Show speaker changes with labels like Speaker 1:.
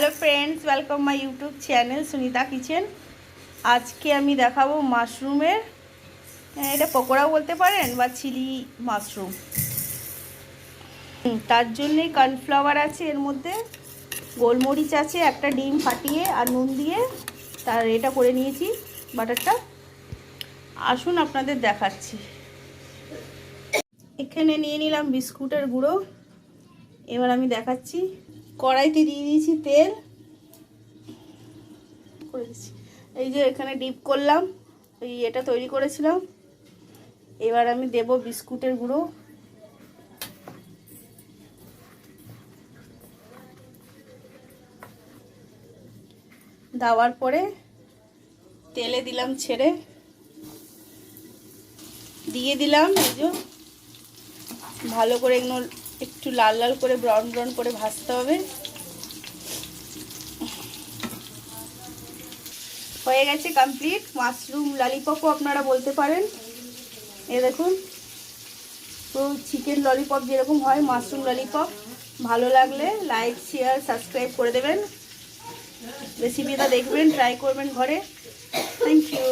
Speaker 1: Hello friends, welcome my YouTube channel Sunita kitchen. आज के आमी देखाबो माशरूमेर এটা পকোড়াও বলতে পারেন বা চিলি মাশরুম। তার জন্যই কর্নফ্লাওয়ার আছে, এর মধ্যে গোলমরিচ আছে, একটা ডিম ফাটিয়ে আর নুন দিয়ে তার এটা করে নিয়েছি বাটারটা। আসুন আপনাদের দেখাচ্ছি। এখানে নিয়ে নিলাম বিস্কুটের গুঁড়ো। এবার আমি দেখাচ্ছি। কড়াইতে দিয়ে দিয়েছি তেল, এই যে এখানে ডিপ করলাম, এই এটা তৈরি করেছিলাম। এবার আমি দেব বিস্কুটের গুঁড়ো, দেওয়ার পরে তেলে দিলাম ছেড়ে, দিয়ে দিলাম এই যে ভালো করে একটু লাল লাল করে ব্রাউন ব্রাউন করে ভাজতে হবে। হয়ে গেছে কমপ্লিট। মাশরুম ললিপপও আপনারা বলতে পারেন। এ দেখুন, তো চিকেন ললিপপ যেরকম হয় মাশরুম ললিপপ। ভালো লাগলে লাইক শেয়ার সাবস্ক্রাইব করে দেবেন, রেসিপিটা দেখবেন, ট্রাই করবেন ঘরে। Thank you.